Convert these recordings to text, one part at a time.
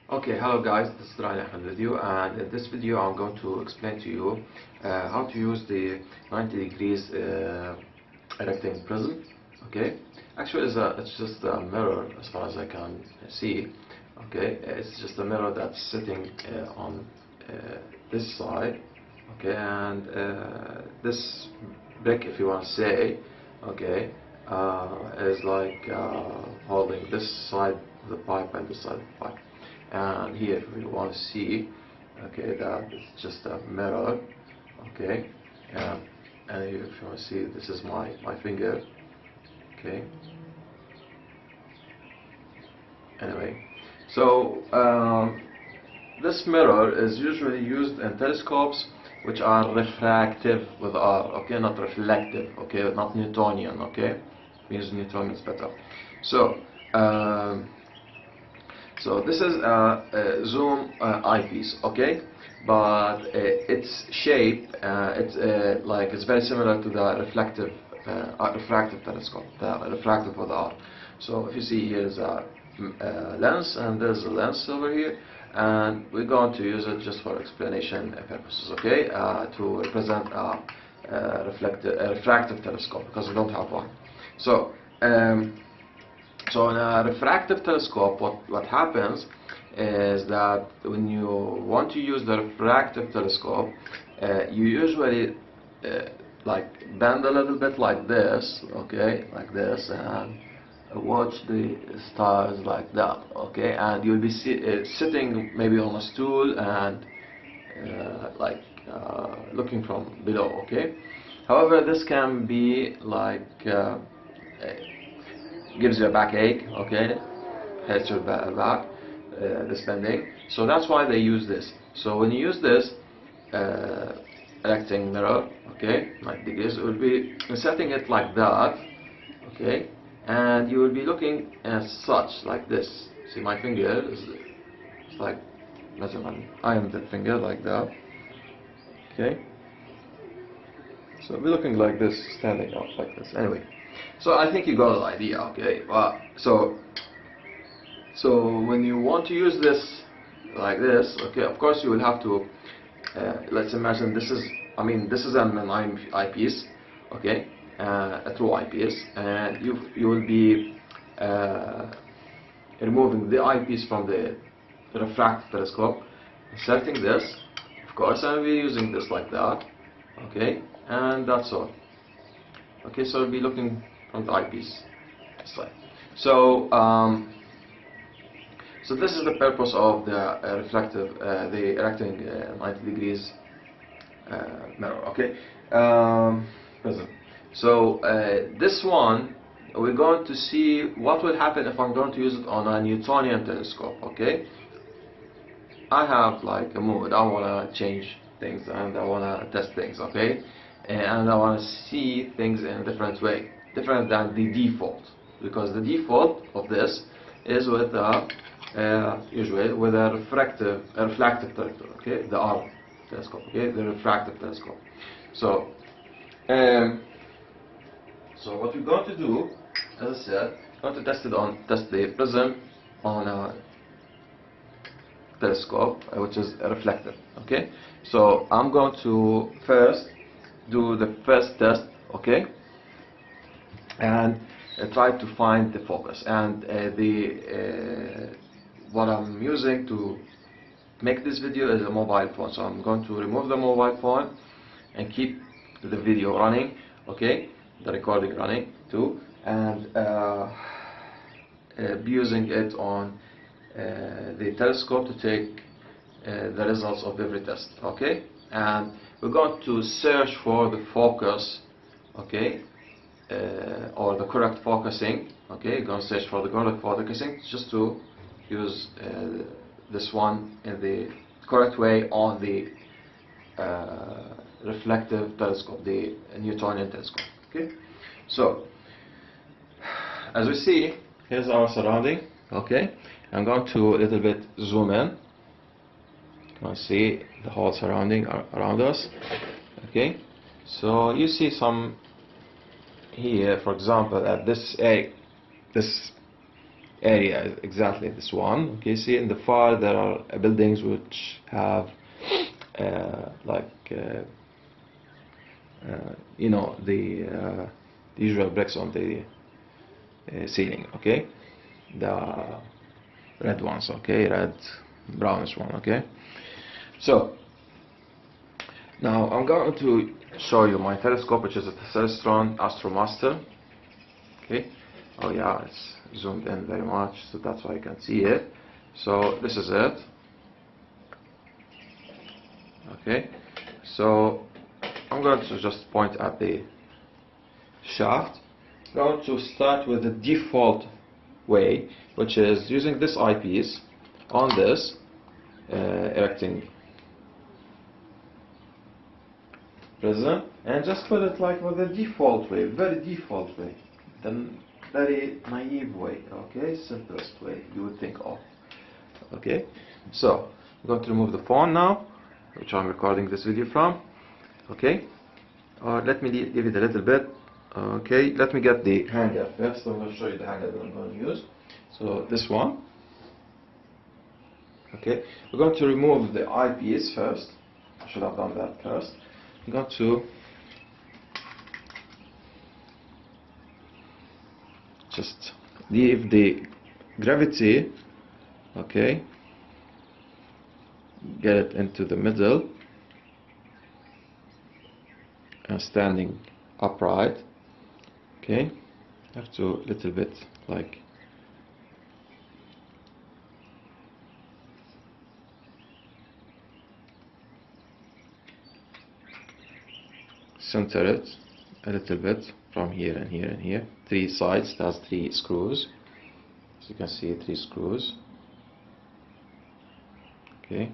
Okay, hello guys, this is Ryan Ahmed with you, and in this video I'm going to explain to you how to use the 90 degrees erecting prism. Okay, actually it's just a mirror as far as I can see. Okay, it's just a mirror that's sitting on this side. Okay, and this brick, if you want to say, okay, is like holding this side of the pipe and this side of the pipe. And here, if you want to see, okay, that is just a mirror. Okay, and here, if you want to see, this is my finger. Okay, anyway, so this mirror is usually used in telescopes which are refractive with R, okay, not reflective, okay, not Newtonian, okay, we use Newtonian is better. So this is a zoom eyepiece, okay, but its shape, it's very similar to the refractive telescope, the refractive with R. So if you see, here's a lens, and there's a lens over here, and we're going to use it just for explanation purposes, okay, to represent a refractive telescope, because we don't have one. So so in a refractive telescope, what happens is that when you want to use the refractive telescope, you usually like bend a little bit like this, okay, like this, and watch the stars like that, okay, and you'll be sitting maybe on a stool and looking from below, okay. However, this can be like gives you a backache, okay, hurts your back, this bending. So that's why they use this. So when you use this erecting mirror, okay, 90 degrees, it will be setting it like that, okay, and you will be looking as such, like this. See, my finger is, it's like, I am the finger like that, okay. So I'll be looking like this, standing up like this. Anyway, so I think you got the idea, okay. So when you want to use this like this, okay, of course you will have to. Let's imagine this is an eyepiece, okay, a true eyepiece, and you will be removing the eyepiece from the refractive telescope, inserting this, of course, and we're using this like that, okay, and that's all. Okay, so we'll be looking from the eyepiece this way. So so this is the purpose of the the erecting 90 degrees mirror, okay, prism. So this one, we're going to see what will happen if I'm going to use it on a Newtonian telescope, okay. I have like a mood, I want to change things and I want to test things, okay, and I want to see things in a different way, different than the default, because the default of this is with usually with a refractive telescope, okay, the R telescope, okay, the refractive telescope. So so what we're going to do, as I said, we're going to test the prism on a telescope which is reflective, okay. So I'm going to first do the first test, okay, and try to find the focus, and what I'm using to make this video is a mobile phone. So I'm going to remove the mobile phone and keep the video running, okay, the recording running too, and be using it on the telescope to take the results of every test, okay. And we're going to search for the focus, okay, or the correct focusing, okay. We're going to search for the correct focusing just to use this one in the correct way on the reflective telescope, the Newtonian telescope, okay. So as we see, here's our surrounding, okay. I'm going to a little bit zoom in. You can see the whole surrounding around us, okay. So you see some here, for example, at this area, exactly this one. Okay, see in the far there are buildings which have like you know, the usual bricks on the ceiling. Okay, the red ones. Okay, red brownish one. Okay, so now I'm going to show you my telescope, which is a Celestron Astromaster. Okay, oh yeah, it's zoomed in very much, so that's why I can see it. So this is it. Okay, so I'm going to just point at the shaft. I'm going to start with the default way, which is using this eyepiece on this erecting prism, and just put it like with the default way, very default way, the very naive way, okay, simplest way you would think of. Okay, so I'm going to remove the phone now, which I'm recording this video from. Okay, let me leave it a little bit. Okay, let me get the hanger first. I'm going to show you the hanger that I'm going to use. So this one. Okay, we're going to remove the eyepiece first. I should have done that first. I'm going to just leave the gravity. Okay, get it into the middle and standing upright. Okay, have to little bit like center it a little bit from here and here and here. 3 sides, it has 3 screws. As you can see, 3 screws. Okay.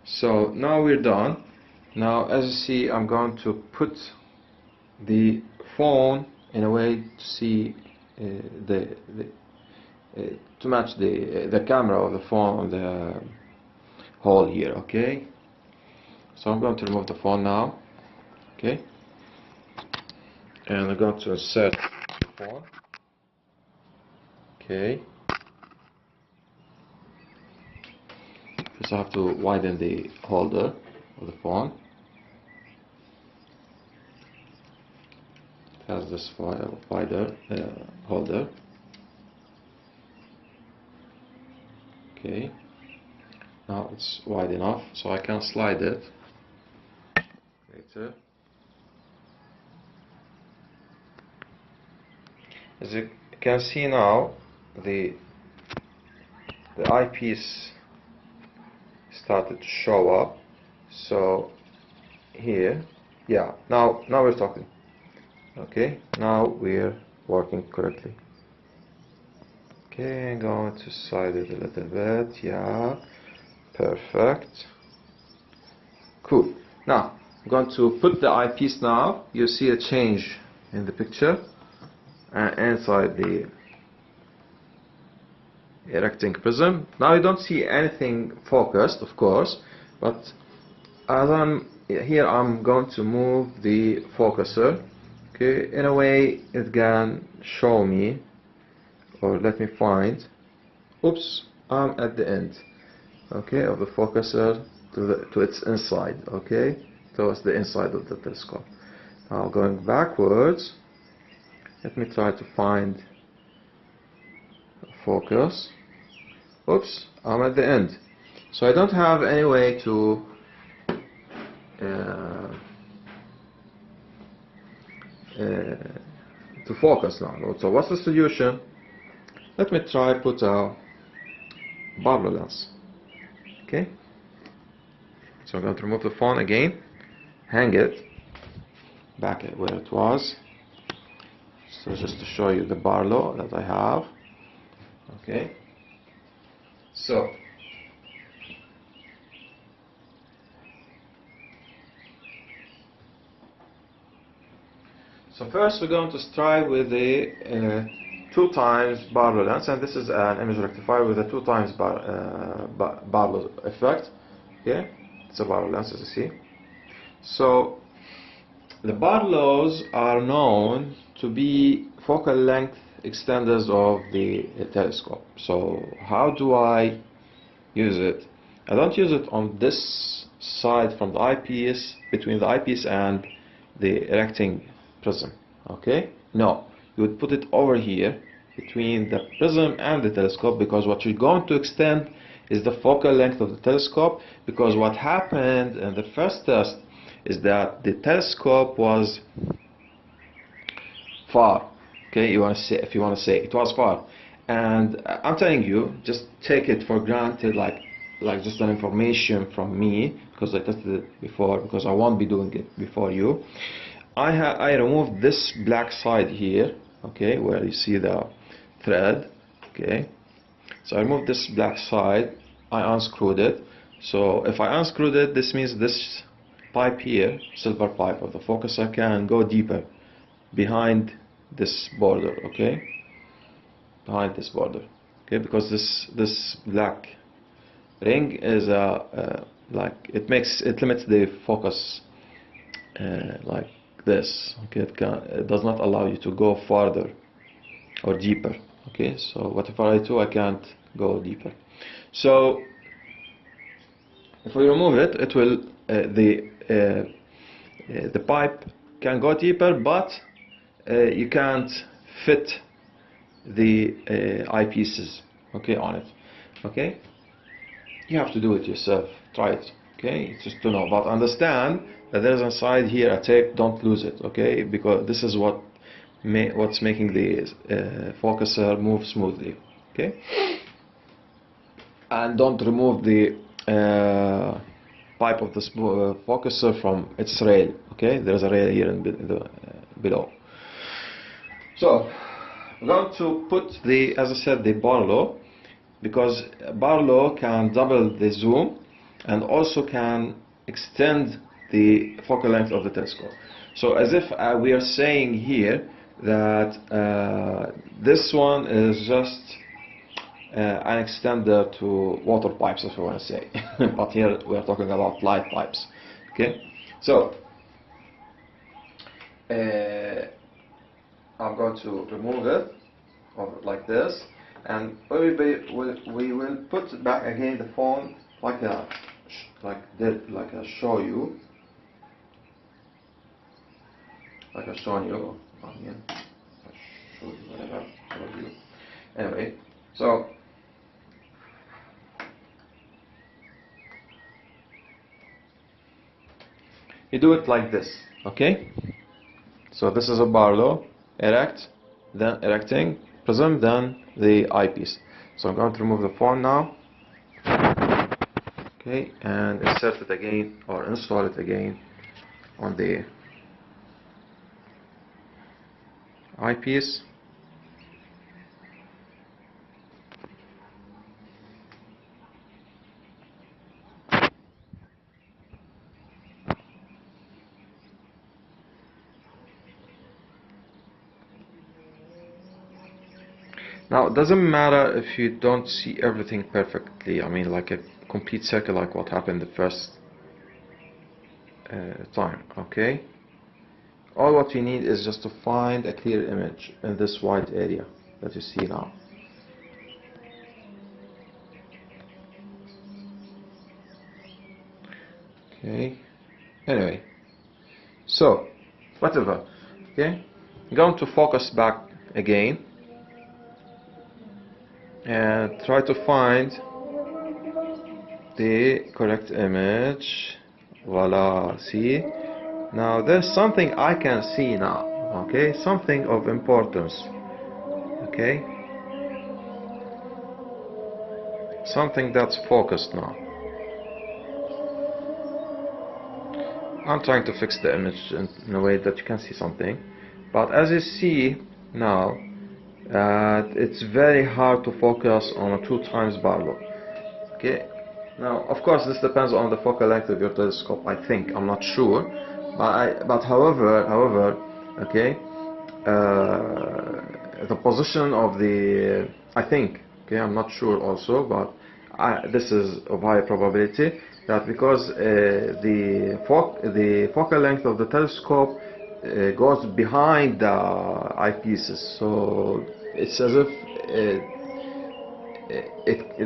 So now we're done. Now, as you see, I'm going to put the phone in a way to see to match the camera of the phone on the hole here. Okay. So I'm going to remove the phone now. Okay. And I'm going to insert the phone. Okay. First I have to widen the holder of the phone. It has this wider holder. Okay. Now it's wide enough, so I can slide it later. As you can see now, the eyepiece started to show up. So here, yeah, now we're talking. Okay, now we're working correctly. Okay, I'm going to slide it a little bit. Yeah, perfect. Cool. Now I'm going to put the eyepiece now. You see a change in the picture inside the erecting prism. Now you don't see anything focused, of course, but as I'm here, I'm going to move the focuser. Okay, in a way it can show me, or let me find. Oops, I'm at the end. Okay, of the focuser to its inside. Okay, towards the inside of the telescope. Now going backwards, let me try to find focus. Oops, I'm at the end. So I don't have any way to focus now. So what's the solution? Let me try put a Barlow lens. Okay. So I'm going to remove the phone again, hang it back at where it was. So just to show you the Barlow that I have. Okay. So first we're going to try with the 2 times Barlow lens, and this is an image rectifier with a 2 times Barlow effect. Okay, it's a Barlow lens, as you see. So the Barlows are known to be focal length extenders of the telescope. So how do I use it? I don't use it on this side from the eyepiece, between the eyepiece and the erecting prism. Okay? No, you would put it over here between the prism and the telescope, because what you're going to extend is the focal length of the telescope. Because what happened in the first test is that the telescope was far. Okay, if you want to say it was far, and I'm telling you, just take it for granted, like just an information from me, because I tested it before, because I won't be doing it before you. I removed this black side here, okay, where you see the thread. Okay, so I removed this black side, I unscrewed it. So if I unscrewed it, this means this pipe here, silver pipe of the focuser, can go deeper behind this border. Okay, behind this border. Okay, because this black ring is like it limits the focus like this. Okay, it does not allow you to go farther or deeper. Okay, so whatever I do, I can't go deeper. So if we remove it, it will the pipe can go deeper, but you can't fit the eyepieces, okay, on it. Okay, you have to do it yourself. Try it. Okay, just to know, but understand that there's inside here a tape. Don't lose it. Okay, because this is what's making the focuser move smoothly. Okay, and don't remove the pipe of the focuser from its rail. Okay, there's a rail here in below. So I'm going to put the, as I said, the Barlow, because Barlow can double the zoom and also can extend the focal length of the telescope. So as if we are saying here that this one is just an extender to water pipes, if you want to say. But here we are talking about light pipes. Okay, so I'm going to remove it like this, and we will put back again the phone like I show you, like I've shown you. Here, I showed you whatever I showed you. Anyway, so you do it like this. Okay. So this is a Barlow, erect, then erecting prism, then the eyepiece. So I'm going to remove the phone now. Okay, and insert it again, or install it again on the eyepiece. Now it doesn't matter if you don't see everything perfectly. I mean, like a complete circle, like what happened the first time. Okay, all what we need is just to find a clear image in this white area that you see now. Okay, anyway, so whatever. Okay, I'm going to focus back again and try to find the correct image. Voila, see, now there's something I can see now. Okay, something of importance. Okay, something that's focused now. I'm trying to fix the image in a way that you can see something, but as you see now, it's very hard to focus on a 2 times Barlow. Okay, now of course this depends on the focal length of your telescope. I think, I'm not sure, but however, okay, the position of the, I think, okay, I'm not sure also, but this is of high probability that because the focal length of the telescope goes behind the eyepieces, so it's as if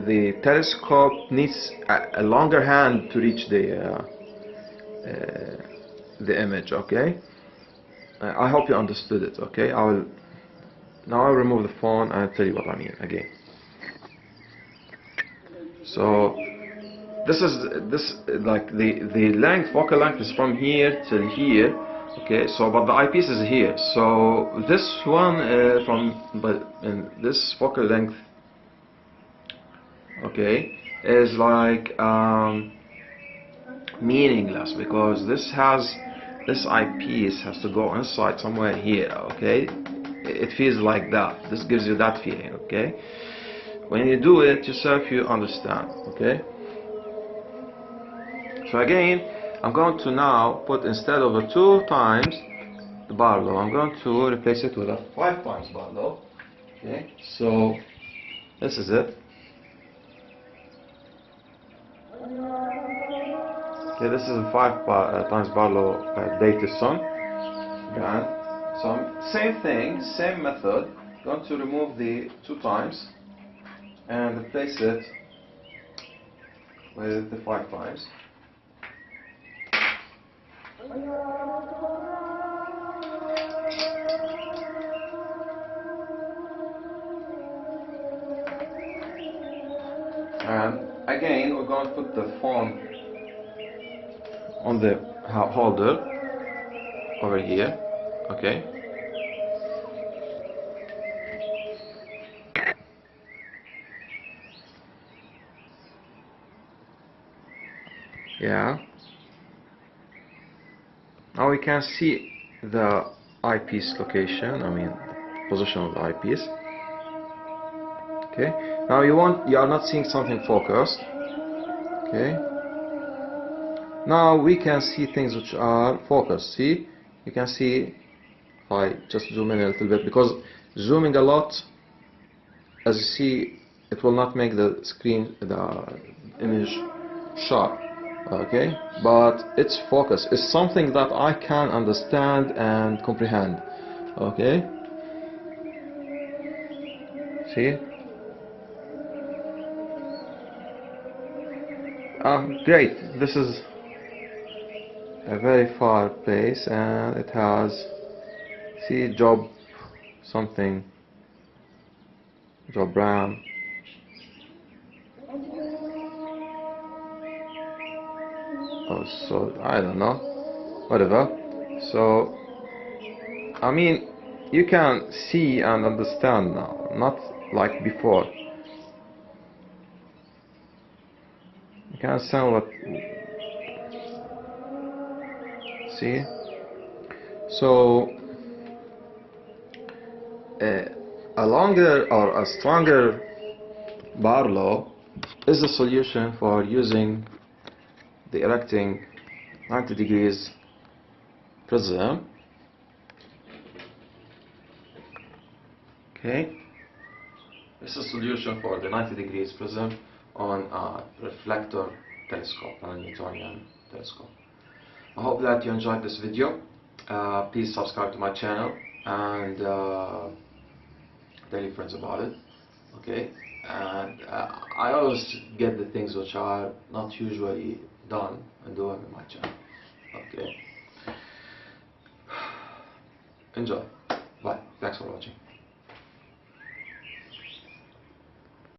the telescope needs a longer hand to reach the image. Okay, I hope you understood it. Okay, I'll remove the phone and tell you what I mean again. So this like the length, focal length is from here till here. Okay, so but the eyepiece is here. So this one in this focal length, okay, is like meaningless, because this eyepiece has to go inside somewhere here. Okay, it feels like that. This gives you that feeling. Okay, when you do it yourself, you understand. Okay. So again, I'm going to now put, instead of a 2 times the Barlow, I'm going to replace it with a 5 times Barlow. Okay, so this is it. Okay, this is a 5 times Barlow dated sun. Again, so same thing, same method. Going to remove the 2 times and replace it with the 5 times. And again, we're going to put the phone on the holder over here. Okay. Yeah. Now we can see the eyepiece location. I mean, position of the eyepiece. Okay. Now you are not seeing something focused. Okay. Now we can see things which are focused. See, you can see. If I just zoom in a little bit, because zooming a lot, as you see, it will not make the image sharp. Okay, but it's focus. It's something that I can understand and comprehend. Okay, see. Great. This is a very far place, and it has, see, job RAM. Oh, so I don't know, whatever. So I mean, you can see and understand now, not like before. You can understand what, see. So a longer or a stronger Barlow is the solution for using the erecting 90 degrees prism. Okay, this is a solution for the 90 degrees prism on a reflector telescope, on a Newtonian telescope. I hope that you enjoyed this video. Please subscribe to my channel and tell your friends about it. Okay, and I always get the things which are not usually done and do them in my channel. Okay, enjoy. Bye. Thanks for watching.